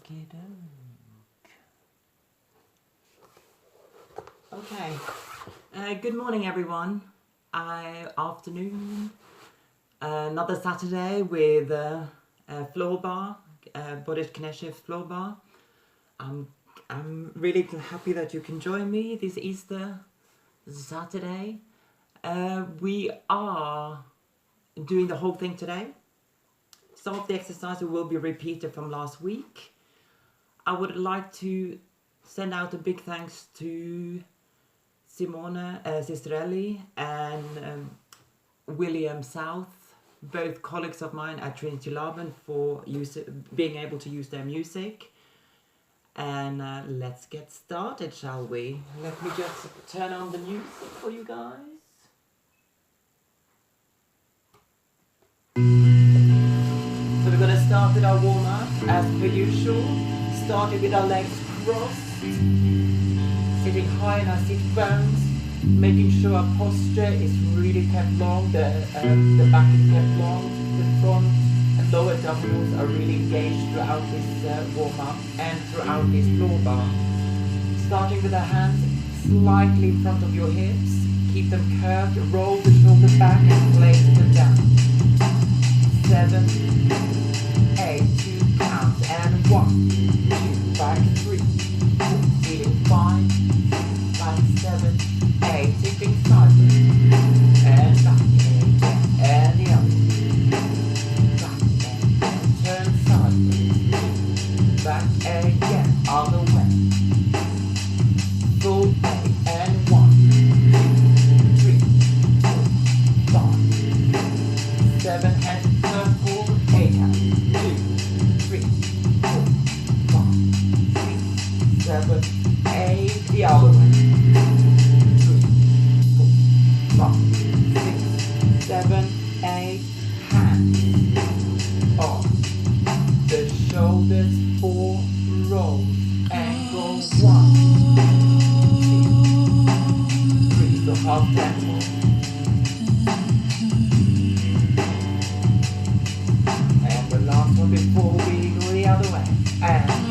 Okie doke. Okay. Good morning, everyone. Afternoon. Another Saturday with Floor Barre, Boris Kniaseff Floor Barre. I'm really happy that you can join me this Easter Saturday. We are doing the whole thing today. Some of the exercises will be repeated from last week. I would like to send out a big thanks to Simone Sisterelli and William South, both colleagues of mine at Trinity Laban, for being able to use their music. And let's get started, shall we? Let me just turn on the music for you guys. So we're going to start with our warm-up as per usual, starting with our legs crossed, sitting high in our sit bones, making sure our posture is really kept long, the back is kept long, the front and lower abdominals are really engaged throughout this warm-up and throughout this floor bar. Starting with our hands slightly in front of your hips, keep them curved, roll the shoulder back and place them down. 7, 8, 2 counts, and 1, 2, back 3, 4, feeling 5, back 7, 8, tipping sideways, and back again, and the other way, back and turn sideways, back again, other way, full 8, and 1, 2, 3, 4, 5, 7, hands circle, 8 counts, 2, 3, 4, 5, 6, 7, 8, the other way, 3, 4, 5, 6, 7, 8, hands on the shoulders, 4 rolls, and go 1, 2, 3, so half tempo. And the last one before we go the other way. And 1,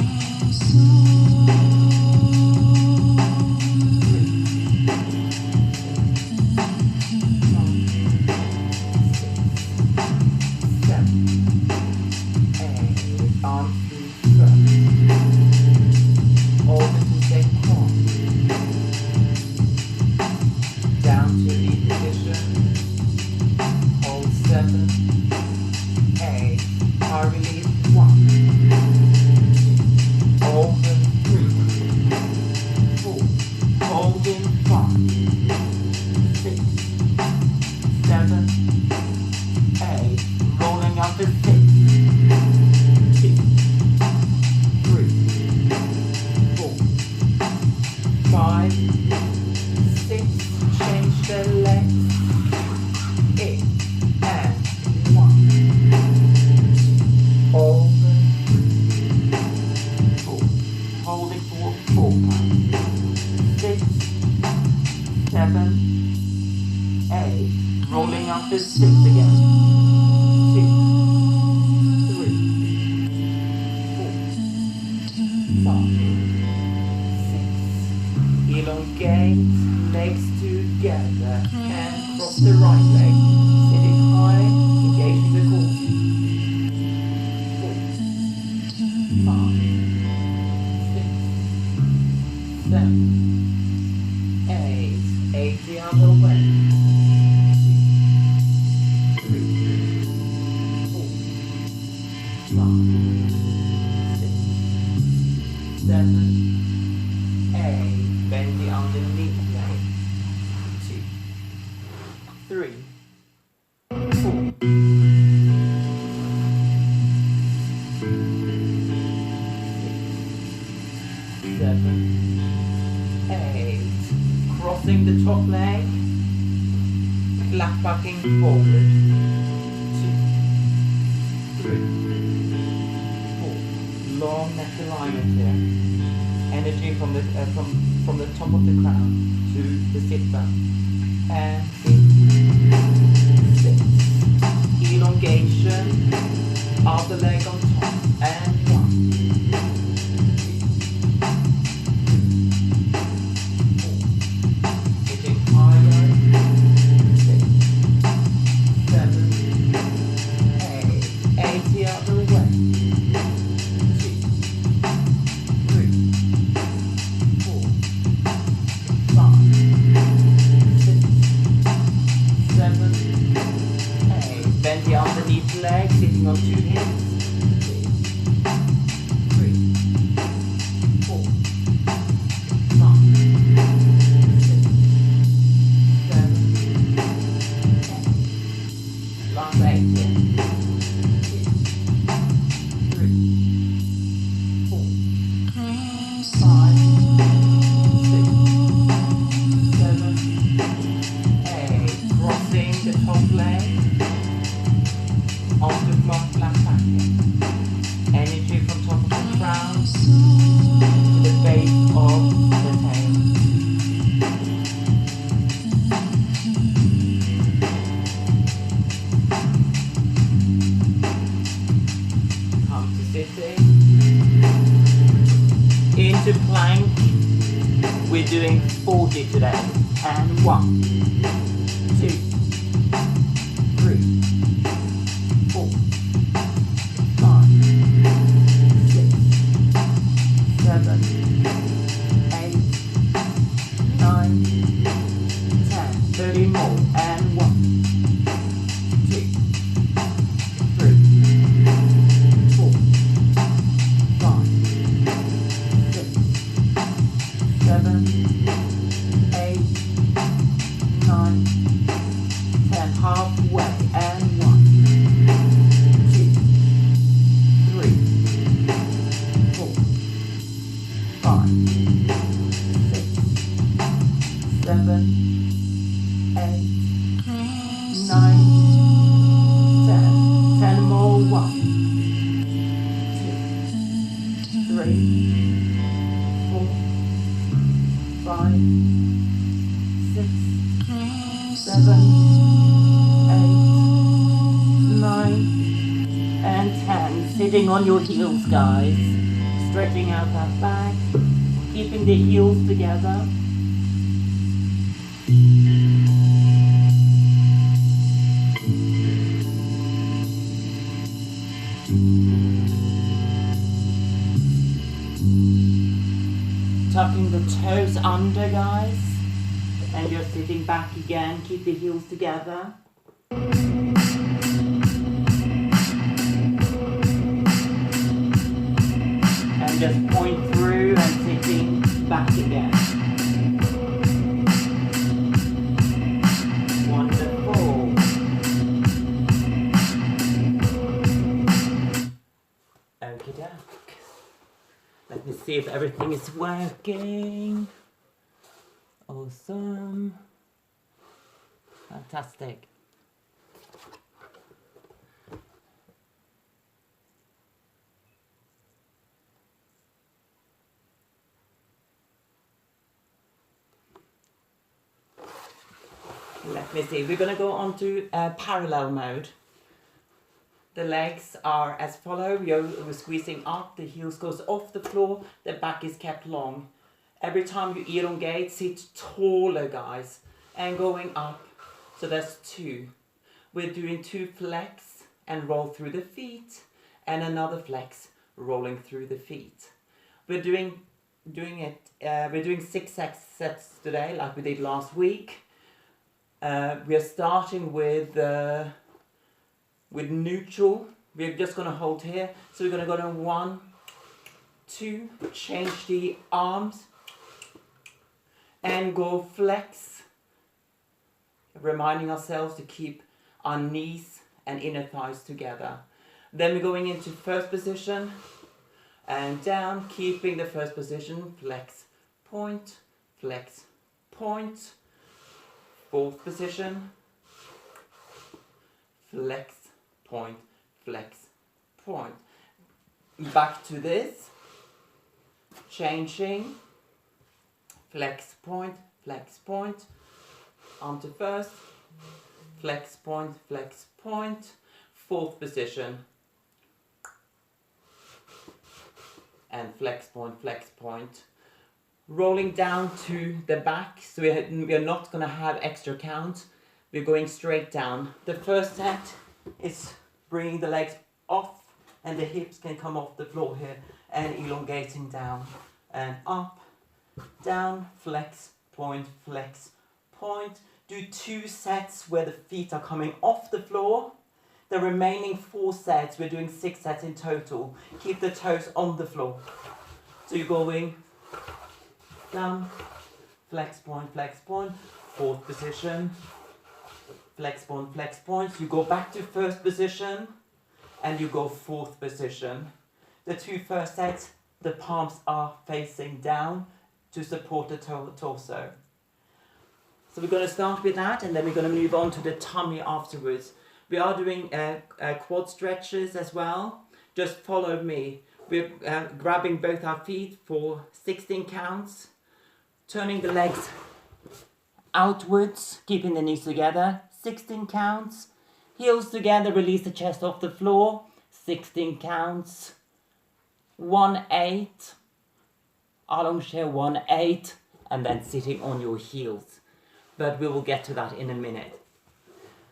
leg, sitting on 2 hips. 2, 3, 4, 5, 6, 7, 8. Last 8 here. 2, 3, 4, 5, 6, 7, 8. Crossing the top leg onto front flat back here. Energy from top of the crown to the base of the tail. Come to sitting. Into plank. We're doing 40 today. And 1, 2, 3, 4, 5, 6, 7, 8, 9, 10. 30 more. And 1, 2, 3, 4, 5, 6, 7, 8, 9, 10. Halfway. And 1, 2, 3, 4, 5, 6, 7, 8, 9, 10. 10 more. 1, 2, 3, 4, 5, 6, 7, 8, 9, and 10. Sitting on your heels, guys. Stretching out that back. Keeping the heels together. Tucking the toes under, guys. And you're sitting back again. Keep the heels together. And just point through and sitting back again. Wonderful. Okie doke. Let me see if everything is working. Awesome. Fantastic. Let me see. We're going to go on to parallel mode. The legs are as follow. We're squeezing up. The heels goes off the floor. The back is kept long. Every time you elongate, sit taller, guys. And going up. So that's 2. We're doing 2 flex and roll through the feet. And another flex, rolling through the feet. We're doing 6 sets today, like we did last week. We are starting with neutral. We're just going to hold here. So we're going to go to 1, 2, change the arms, and go flex. Reminding ourselves to keep our knees and inner thighs together. Then we're going into first position, and down, keeping the first position, flex, point, flex, point. Fourth position, flex, point, flex, point. Back to this, changing, flex, point, onto first, flex, point, fourth position, and flex, point. Rolling down to the back, so we are not going to have extra count. We're going straight down. The first set is bringing the legs off, and the hips can come off the floor here, and elongating down and up, down, flex, point. Do 2 sets where the feet are coming off the floor. The remaining 4 sets, we're doing 6 sets in total. Keep the toes on the floor. So you're going down, flex point, 4th position, flex point. You go back to 1st position and you go 4th position. The 2 first sets, the palms are facing down to support the torso. So we're going to start with that and then we're going to move on to the tummy afterwards. We are doing quad stretches as well. Just follow me. We're grabbing both our feet for 16 counts. Turning the legs outwards, keeping the knees together. 16 counts. Heels together, release the chest off the floor. 16 counts. 1-8. Allongé 1-8. And then sitting on your heels. But we will get to that in a minute.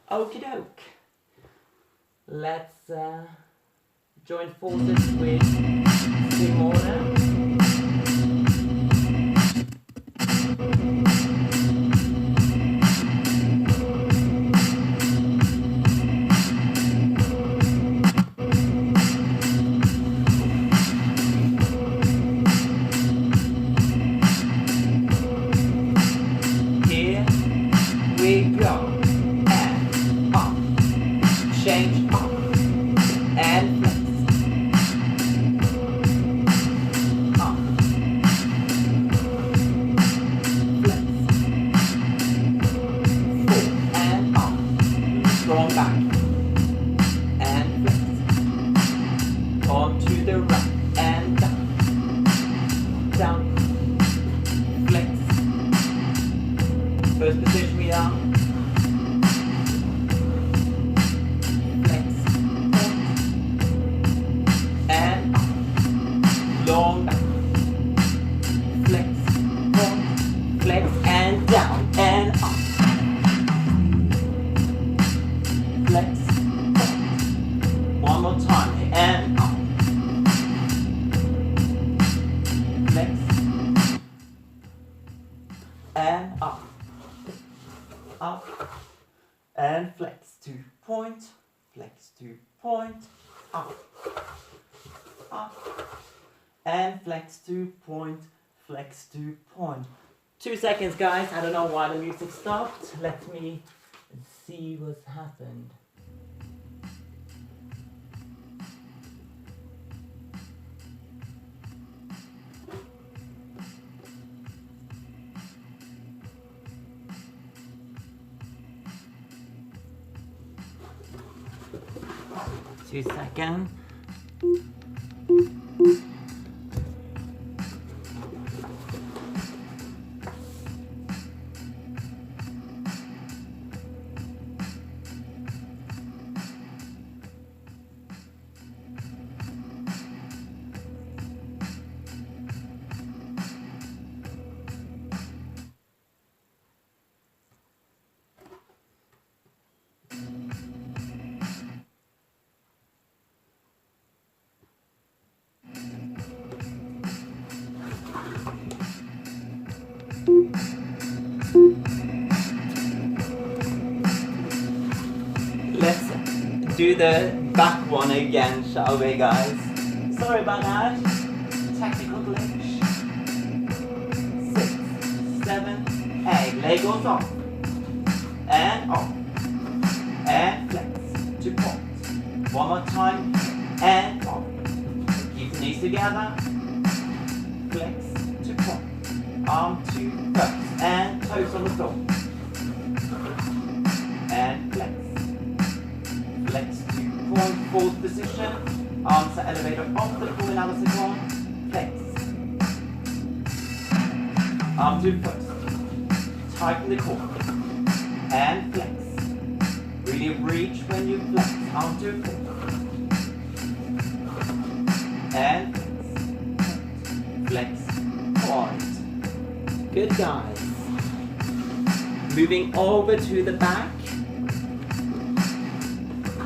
Okie doke. Let's join forces with Simona. Here we go. And up. Change up. And flex. Up. Flex. Forward and up. Strong back. And flex. On to the right and down. Down. Flex. First position we are. Long back, flex, point, flex, and down, and up, flex, point. One more time, and up, flex, and up, and flex to point, up, and flex to point. 2 seconds, guys. I don't know why the music stopped. Let me see what's happened. Two seconds. Let's do the back one again, shall we, guys? Sorry about that. Technical glitch. 6, 7, 8. Leg goes off. And off. And flex to point. One more time. And off. Keep the knees together. Flex to point. Arm to first. And toes on the floor. And flex. Flex to point, 4th position. Arms are elevated off the floor in Alice one. Flex. Arm to first. Tighten the core. And flex. Really reach when you flex. Arm to first. And flex. Point. Good, guys. Moving over to the back.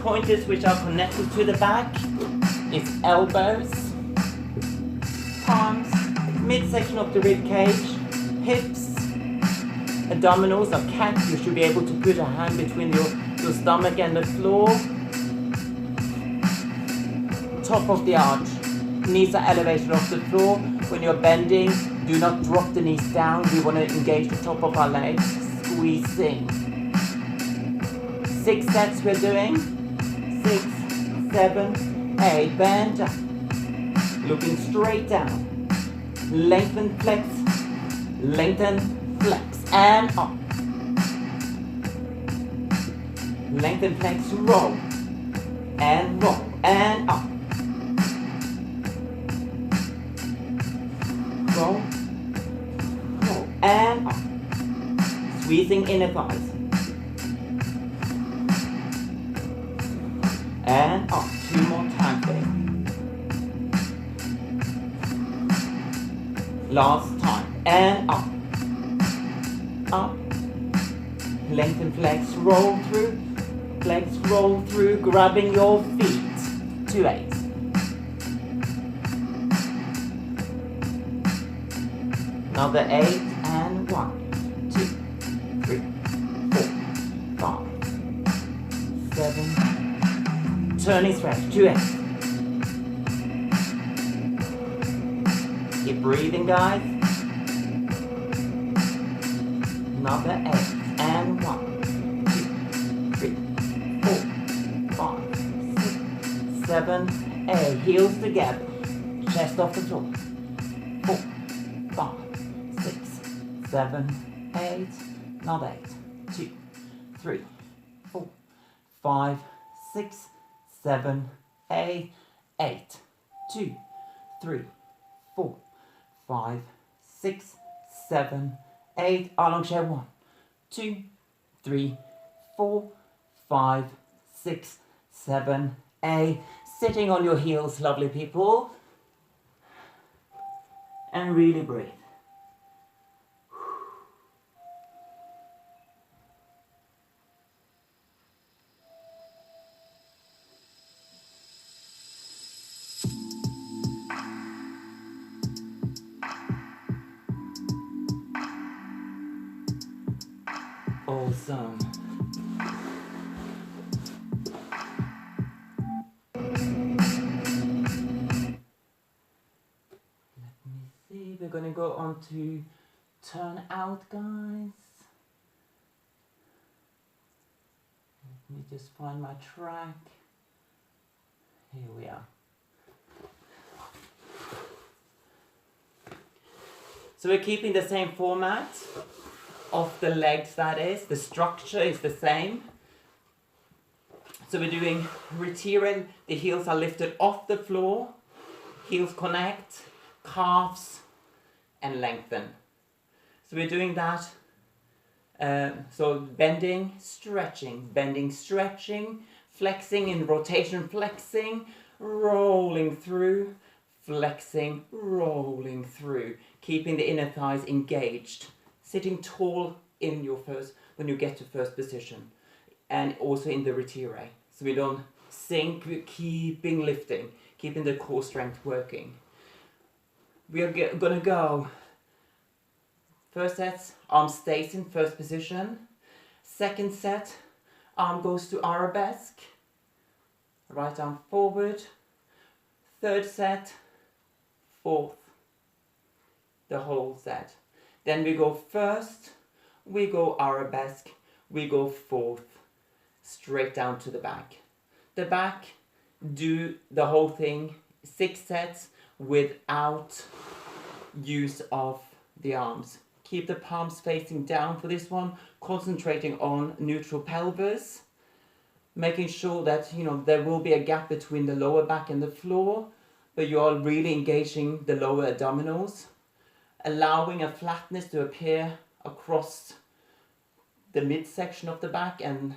Pointers which are connected to the back is elbows, palms, midsection of the rib cage, hips, abdominals or cat. You should be able to put a hand between your stomach and the floor. top of the arch. Knees are elevated off the floor. When you're bending, do not drop the knees down. We want to engage the top of our legs. Squeezing. 6 sets we're doing. 6, 7, 8. Bend up. Looking straight down. Lengthen, flex. Lengthen, flex. And up. Lengthen, flex, roll. And roll. And up. Roll. Roll. And up. Squeezing inner thighs. And up. 2 more times there. Last time. And up. Up. Lengthen, flex, roll through. Flex, roll through, grabbing your feet. 2 8. Another 8 and 1, 2, 3, 4, 5, 7. Turning stretch. 2 8. Keep breathing, guys. Another 8 and 1, 2, 3, 4, 5, 6, 7, 8. Heels together. Chest off the floor. 4, 5, 6, 7, 8. Another 8, 2, 3, 4, 5, 6, 7, 8. 8, 2, 3, 4, 5, 6, 7, 8. Arm chair. 1, 2, 3, 4, 5, 6, 7, 8. Sitting on your heels, lovely people. And really breathe. Awesome. Let me see, we're gonna go on to turn out, guys. Let me just find my track. Here we are. So we're keeping the same format of the legs, that is. The structure is the same. So we're doing retire, the heels are lifted off the floor, heels connect, calves, and lengthen. So we're doing that. So bending, stretching, flexing in rotation, flexing, rolling through, flexing, rolling through, keeping the inner thighs engaged. Sitting tall in your when you get to first position, and also in the retire. So we don't sink, we're keeping lifting, keeping the core strength working. We are gonna go. First set, arm stays in first position. Second set, arm goes to arabesque. Right arm forward. Third set, fourth. The whole set. Then we go first, we go arabesque, we go fourth, straight down to the back. The back, do the whole thing, 6 sets without use of the arms. Keep the palms facing down for this one, concentrating on neutral pelvis, making sure that there will be a gap between the lower back and the floor, but you are really engaging the lower abdominals. Allowing a flatness to appear across the midsection of the back and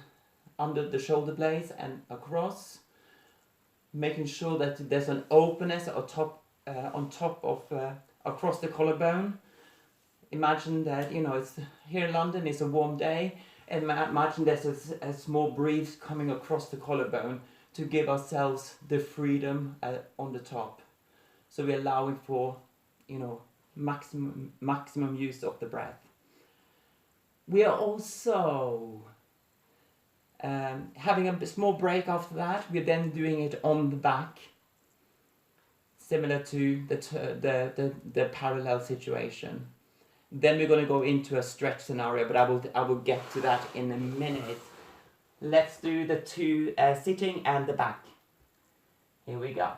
under the shoulder blades and across. Making sure that there's an openness on top of across the collarbone. Imagine that it's here in London. It's a warm day, and imagine there's a small breeze coming across the collarbone to give ourselves the freedom on the top. So we're allowing for maximum use of the breath. We are also having a small break after that. We're then doing it on the back. similar to the parallel situation. Then we're going to go into a stretch scenario, but I will get to that in a minute. Let's do the two sitting and the back. Here we go.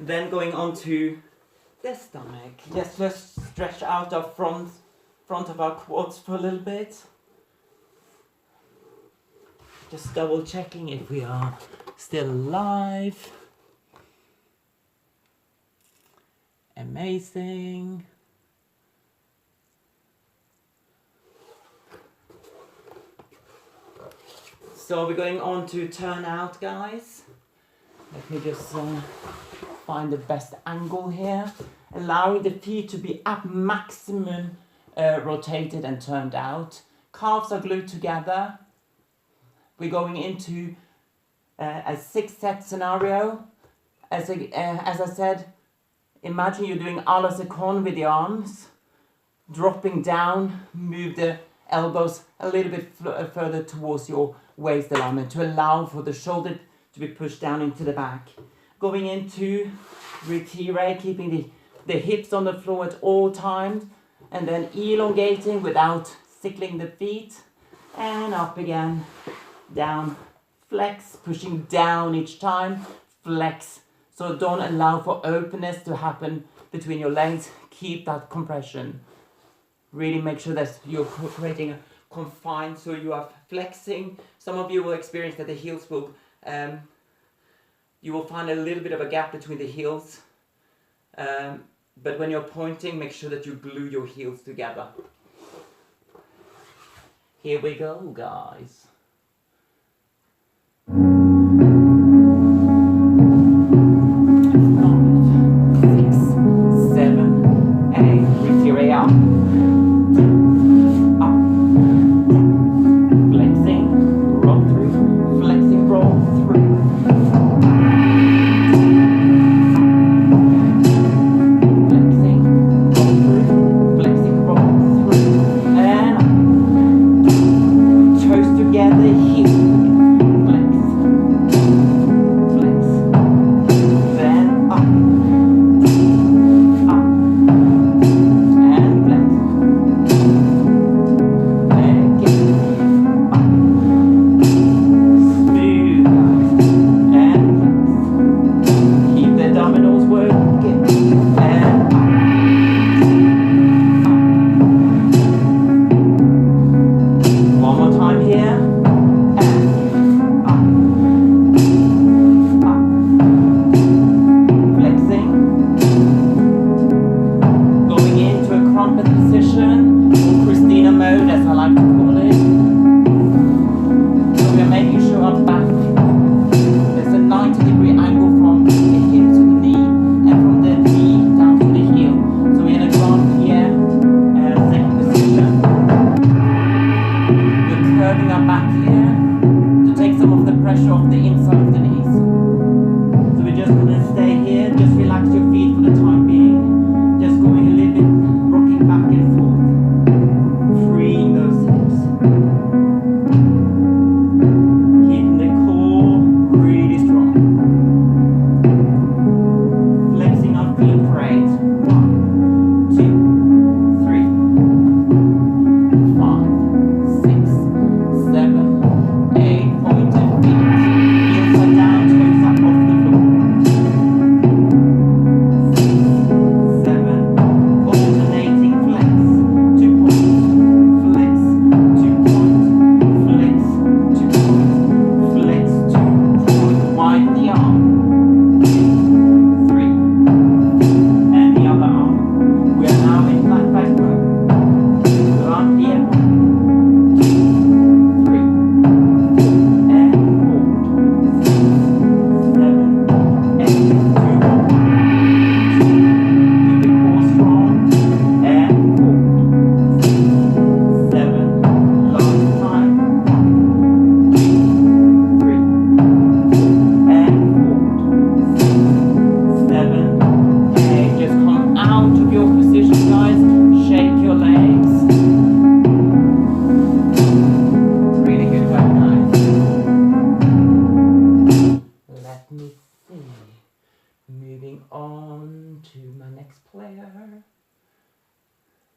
Then going on to the stomach. Yes, let's stretch out our front of our quads for a little bit. Just double checking if we are still alive. Amazing. So we're going on to turn out, guys. Let me just find the best angle here. Allowing the feet to be at maximum rotated and turned out. Calves are glued together. We're going into a 6-set scenario. As I said, imagine you're doing à la seconde with the arms. Dropping down, move the elbows a little bit further towards your waist alignment to allow for the shoulder to be pushed down into the back. Going into retire, keeping the hips on the floor at all times, and then elongating without sickling the feet, and up again, down, flex, pushing down each time, flex. So don't allow for openness to happen between your legs, keep that compression. Really make sure that you're creating a confine, so you are flexing. Some of you will experience that the heels will, you will find a little bit of a gap between the heels. But when you're pointing, make sure that you glue your heels together. Here we go, guys. Moving on to my next player.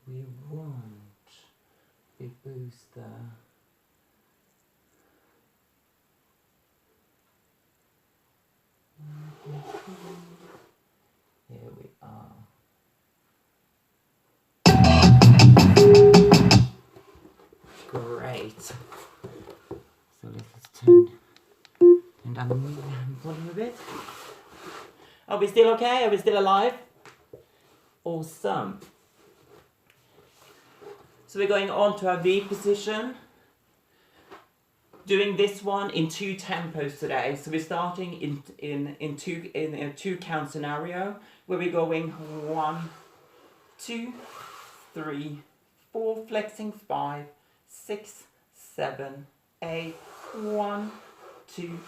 We want a booster. Here we are. Great. So let's turn down the volume a bit. Are we still okay? Are we still alive? Awesome. So we're going on to our V position. Doing this one in 2 tempos today. So we're starting in a 2 count scenario where we're going 1, 2, 3, 4, flexing 5, 6, 7, 8, 1, 2,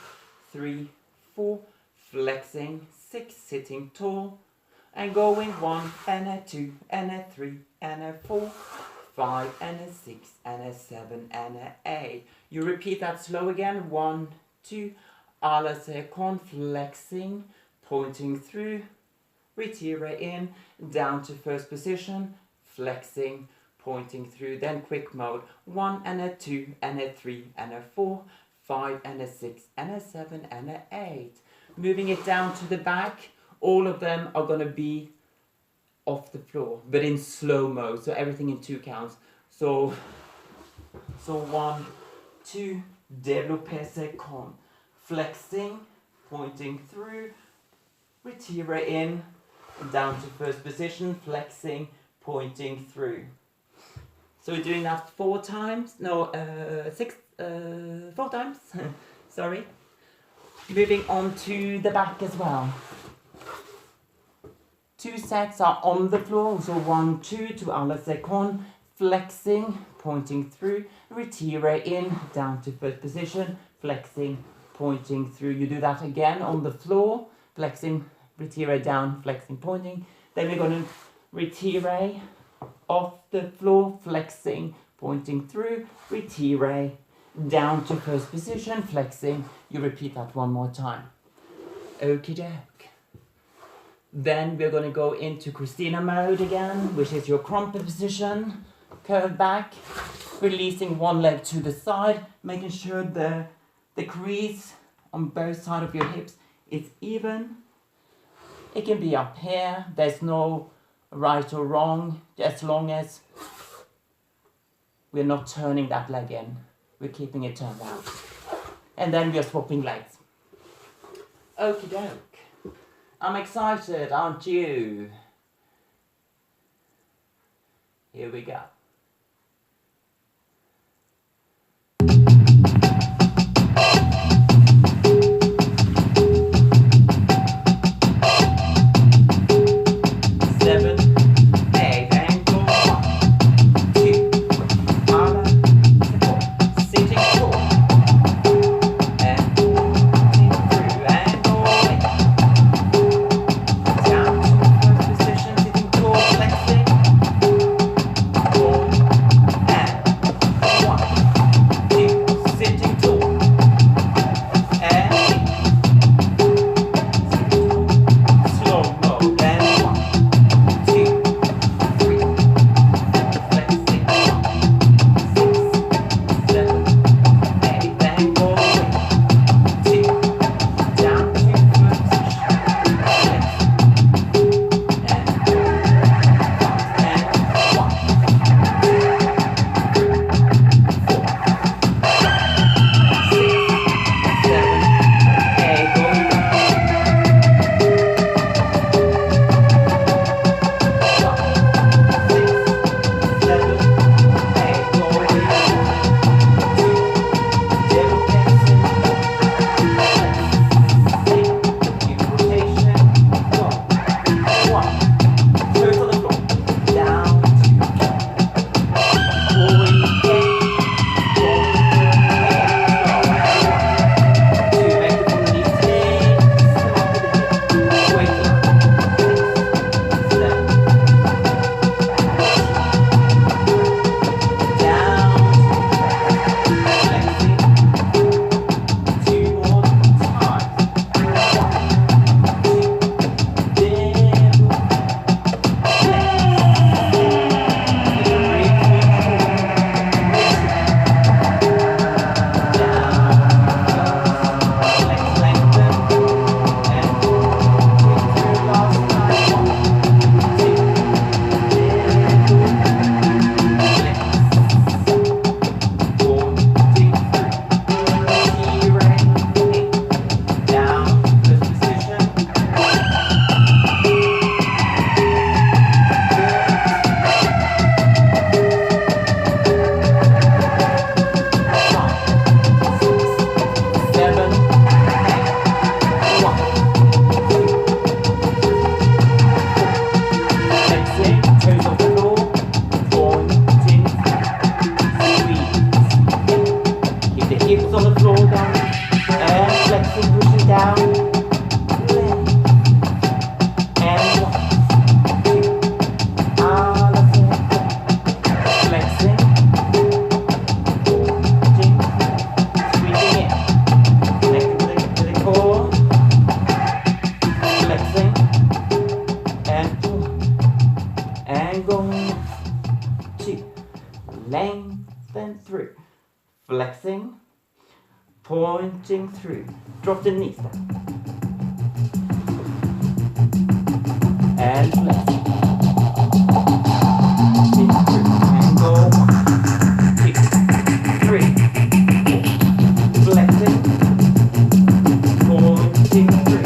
3, 4, flexing 6, sitting tall, and going 1 and a 2 and a 3 and a 4, 5 and a 6 and a 7 and a 8. You repeat that slow again. 1, 2, à la seconde, flexing, pointing through, retire in, down to first position, flexing, pointing through, then quick mode. 1 and a 2 and a 3 and a 4, 5 and a 6 and a 7 and a 8. Moving it down to the back, all of them are going to be off the floor, but in slow mode, so everything in 2 counts. So 1, 2, développer second, flexing, pointing through, retire in, down to first position, flexing, pointing through. So we're doing that 4 times, 4 times, sorry. Moving on to the back as well. 2 sets are on the floor, so 1, 2 to à la seconde, flexing, pointing through, retire in, down to first position, flexing, pointing through. You do that again on the floor, flexing, retire down, flexing, pointing. Then we're going to retire off the floor, flexing, pointing through, retire down to first position, flexing. You repeat that 1 more time. Okie doke. Then we're going to go into Christina mode again, which is your crumpet position. Curve back, releasing one leg to the side, making sure the crease on both sides of your hips is even. It can be up here. There's no right or wrong, as long as we're not turning that leg in. We're keeping it turned out. And then we're swapping legs. Okie doke. I'm excited, aren't you? Here we go. flexing, and 4, and go, 2, lengthen through, flexing, pointing through, drop the knees down, and flexing, in through, and go, 1, 2, 3, 4, flexing, pointing through,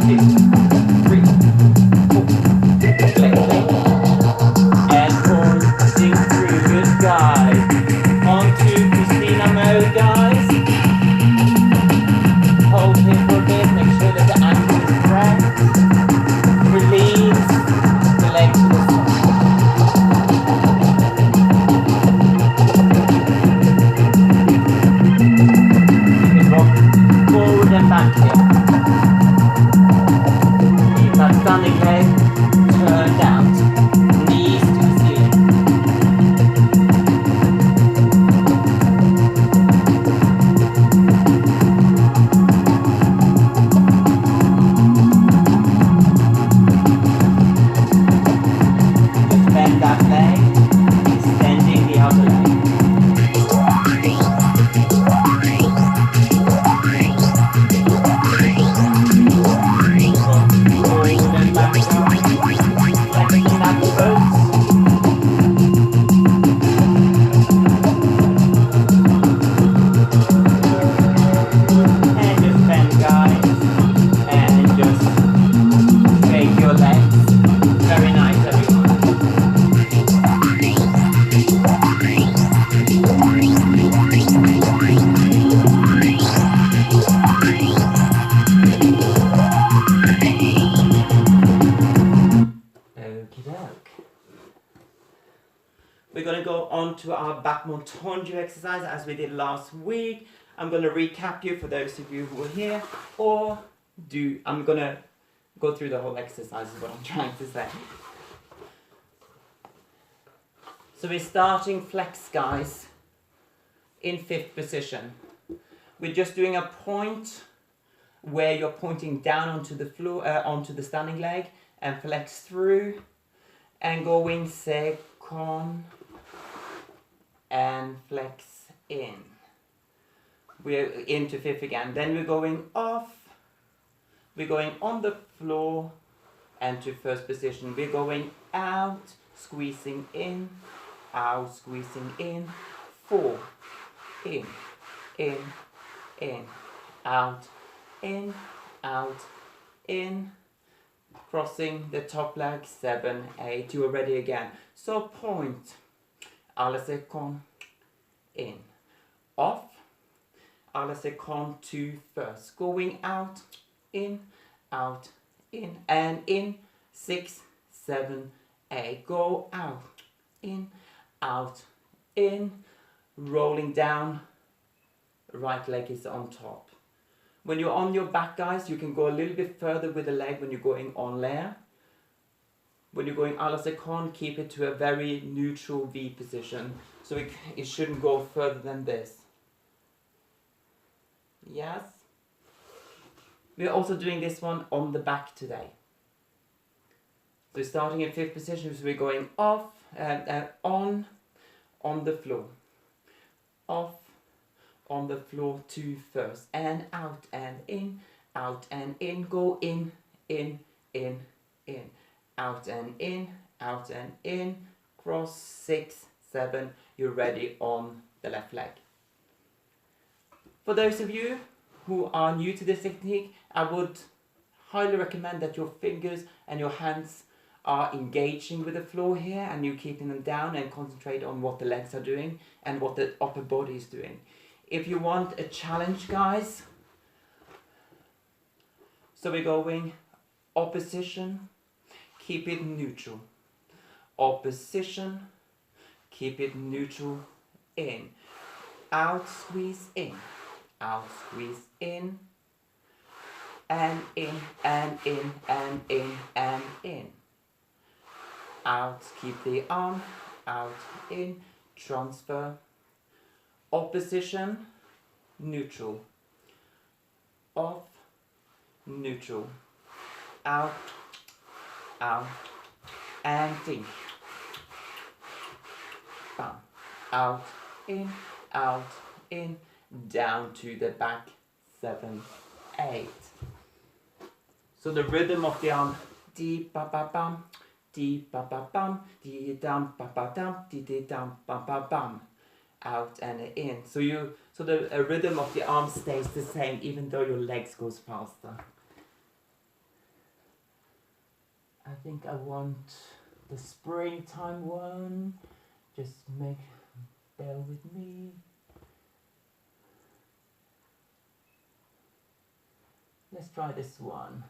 2, 3, 4, flexing, and pointing through, good guys, on to Christina mode guys, hold here for a bit, make sure that the ankle is correct, release the leg to the side, you can rock forward and back here, keep that standing leg turned out, knees to the ceiling. Just bend that leg, extending the outer leg. Forward and back up, flexing that foot. And just bend guys, and just shake your legs. Very nice everyone. Okie doke. We're going to go on to our back montonju exercise as we did last week. I'm going to recap you for those of you who were here, or I'm going to go through the whole exercise is what I'm trying to say. So we're starting flex guys in 5th position. We're just doing a point where you're pointing down onto the floor, onto the standing leg, and flex through, and going second, and flex in. We're into 5th again. Then we're going off. We're going on the floor, and to 1st position. We're going out, squeezing in, out, squeezing in, 4, in, out, in, crossing the top leg, 7, 8, you are ready again. So point, alla second, in, off, alla second to 1st, going out, in, and in, 6, 7, 8, go out, in, rolling down, right leg is on top. When you're on your back guys, you can go a little bit further with the leg when you're going en l'air. When you're going à la seconde, keep it to a very neutral V position. So it shouldn't go further than this. Yes? We're also doing this one on the back today. So starting in 5th position, so we're going off, on the floor. Off, on the floor to 1st, and out and in, go in, out and in, cross, 6, 7, you're ready on the left leg. For those of you who are new to this technique, I would highly recommend that your fingers and your hands are engaging with the floor here, and you keeping them down and concentrate on what the legs are doing and what the upper body is doing. If you want a challenge guys, so we're going opposition, keep it neutral, opposition, keep it neutral, in, out, squeeze in, out, squeeze in, and in, and in, and in, and in, out, keep the arm, out, in, transfer, opposition, neutral, off, neutral, out, out, and in, bam, out, in, down to the back, 7, 8. So the rhythm of the arm, dee ba ba bum, dee ba ba bum, dee dum ba ba dum, dee dum ba ba bum, out and in. So the rhythm of the arm stays the same even though your legs goes faster. I think I want the springtime one. Just bear with me. Let's try this one.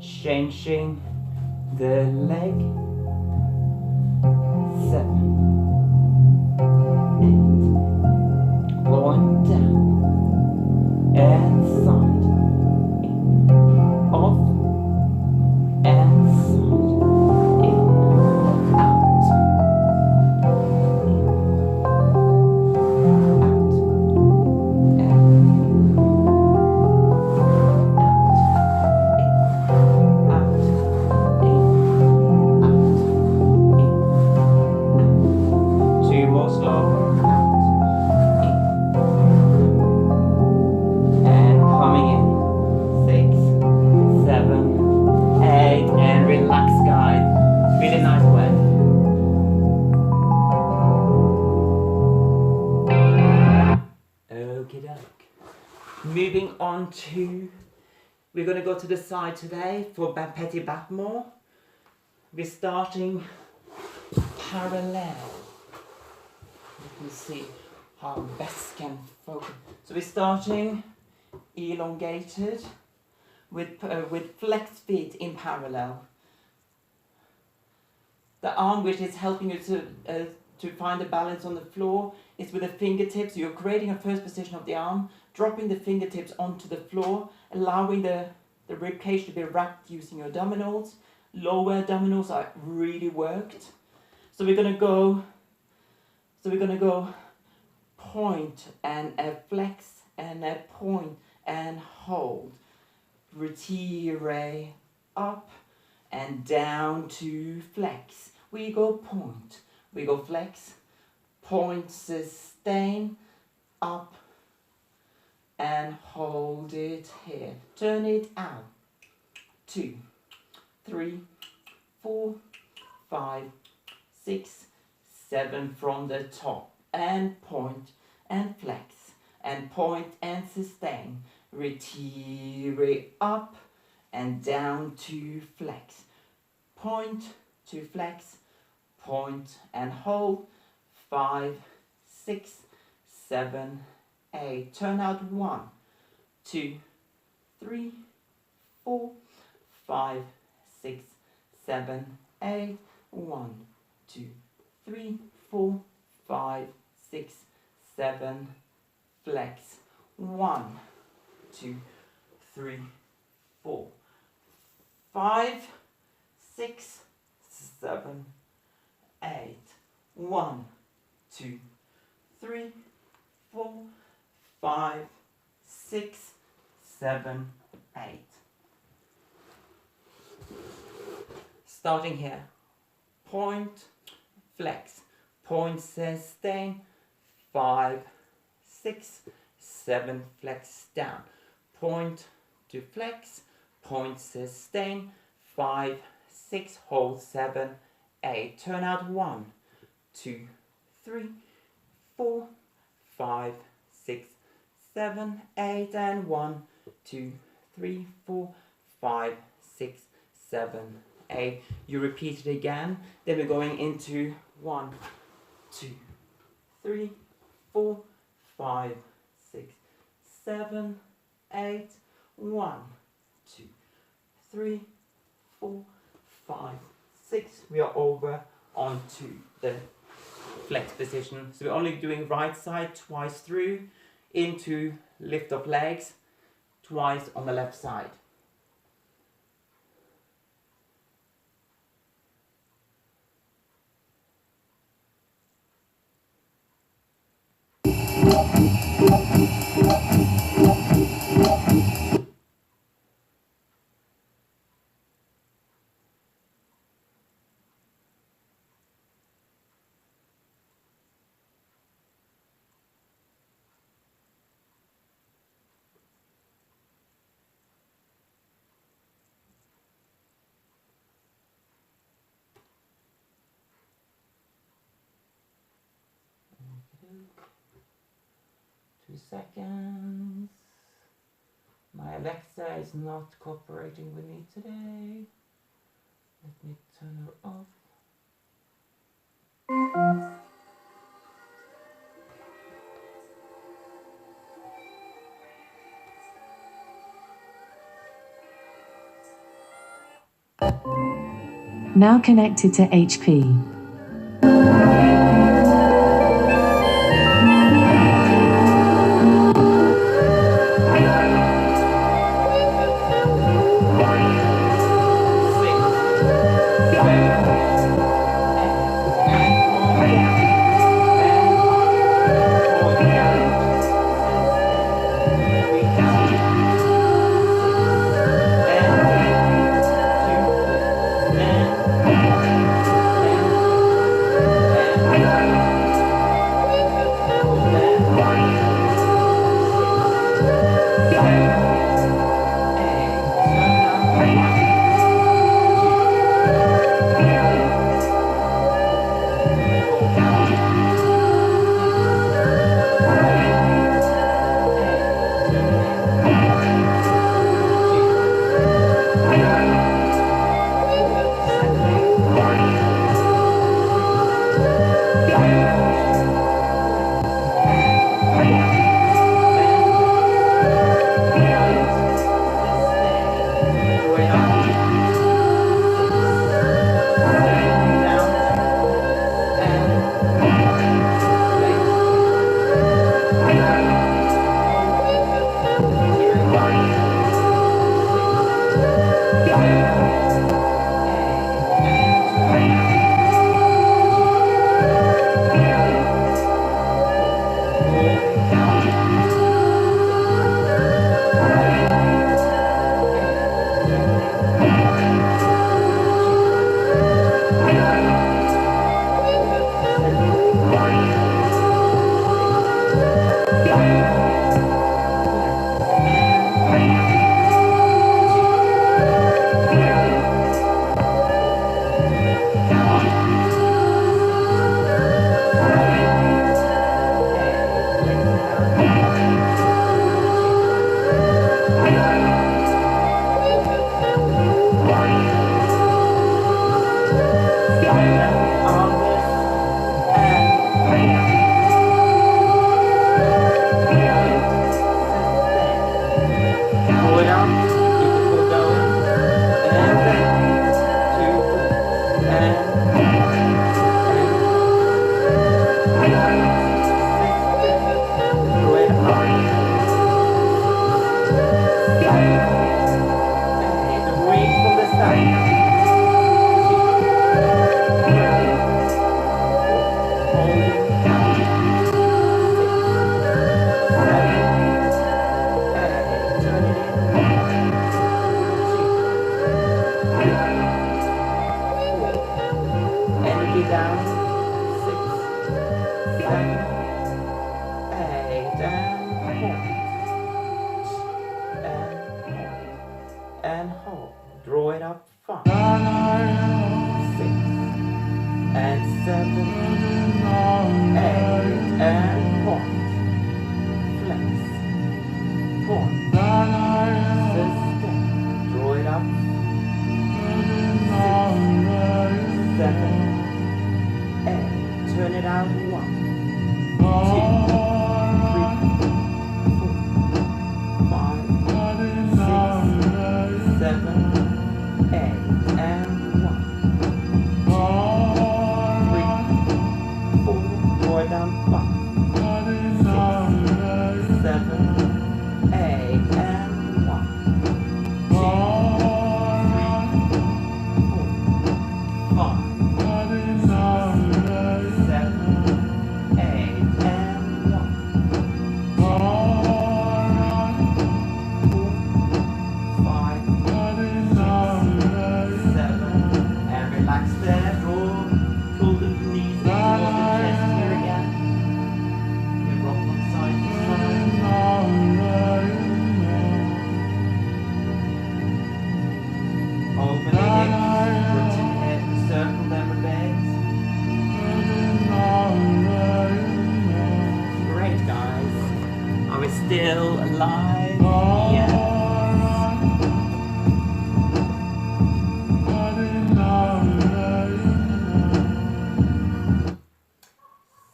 Changing the leg, 7, and side, in, off, and side, in, out, in, out, and out, in, out, in, out. Two more slow, out, in, and coming in, 6, 7, 8, and relax guys, really nice way. Okie doke. Moving on to, we're going to go to the side today for petit battement. We're starting parallel. You can see how best can focus. So we're starting elongated with flexed feet in parallel. The arm which is helping you to find the balance on the floor is with the fingertips. You're creating a first position of the arm, dropping the fingertips onto the floor, allowing the rib cage to be wrapped using your abdominals. Lower abdominals are really worked. So we're gonna go point and a flex and a point and hold. Retire up and down to flex. We go point, we go flex, point, sustain, up and hold it here. Turn it out. 2, 3, 4, 5, 6, 7 from the top, and point and flex and point and sustain. Retire up and down to flex. Point to flex, point and hold. 5, 6, 7, 8. Turn out 1, 2, 3, 4, 5, 6, 7, 8. 1, 2, 3, 4, 5, 6, 7. Flex. 1, 2, 3, 4, 5, 6, 7, 8. 1, 2, 3, 4, 5, 6, 7, 8. Starting here. Point, flex, point, sustain. 5, 6, 7, flex down. Point to flex, point, sustain. 5, 6, hold. 7, 8. Turn out 1, 2, 3, 4, 5, 6, 7, 8, and 1, 2, 3, 4, 5, 6, 7, 8. You repeat it again. Then we're going into 1, 2, 3, 4, 5, 6, 7, 8. 1, 2, 3, 4, 5, 6. We are over onto the flex position. So we're only doing right side twice through, into lift of legs, twice on the left side. Two seconds. My Alexa is not cooperating with me today. Let me turn her off. Now connected to HP. and 1, 2, 3, 4, 5, 6, 7, 8, and 1, 2, 3, 4, more down 5, 6, 7, 8, and 1, 2, 3, 4, 5, 7, 8, and 1, 5, 7, and relax there. Pull the knees towards the chest here again. You rock from side to side. Open the hips, rotate, circle them a bit. Great, guys. Are we still alive? Yes.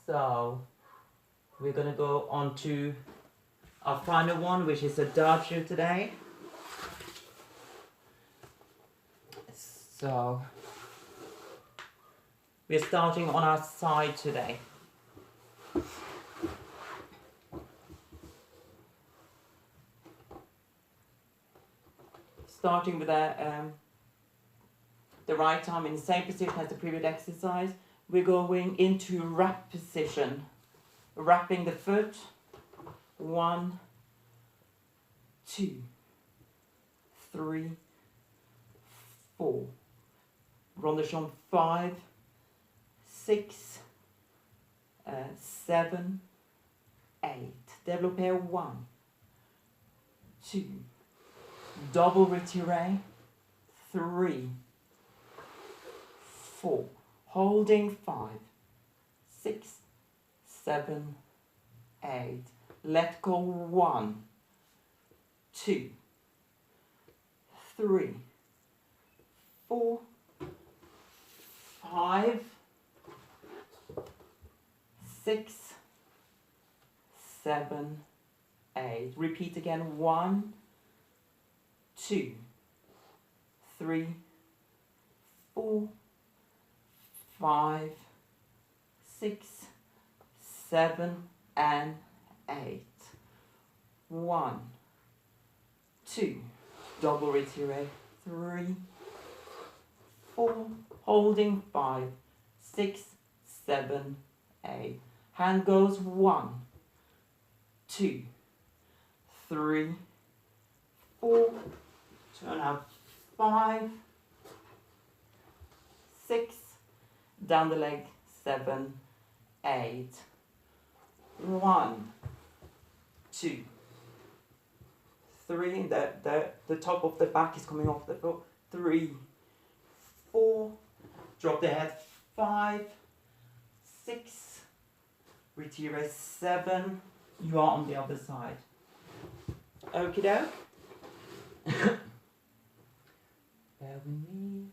So, we're gonna go on to our final one, which is adagio today. So, we're starting on our side today. Starting with the right arm in the same position as the previous exercise, we're going into wrap position, wrapping the foot. 1, 2, 3, 4. Rondation 5, 6, 7, 8. Développé 1, 2. Double retiré 3, 4. Holding 5, 6, 7, 8. Let go 1, 2, 3, 4, 5, 6, 7, 8. Repeat again. 1, 2, 3, 4, 5, 6, 7, and 8. 1, 2. Double retiré. 3, 4. Holding 5, 6, 7, 8. Hand goes 1, 2, 3, 4. Turn out 5, 6. Down the leg 7, 8. 1, 2, 3. The top of the back is coming off the floor. 3, 4. Drop the head. 5, 6. Retire 7. You are on the other side. Okie doke. Bear with me.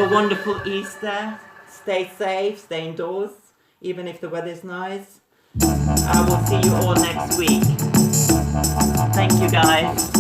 a wonderful Easter. Stay safe, stay indoors, even if the weather's nice. I will see you all next week. Thank you, guys.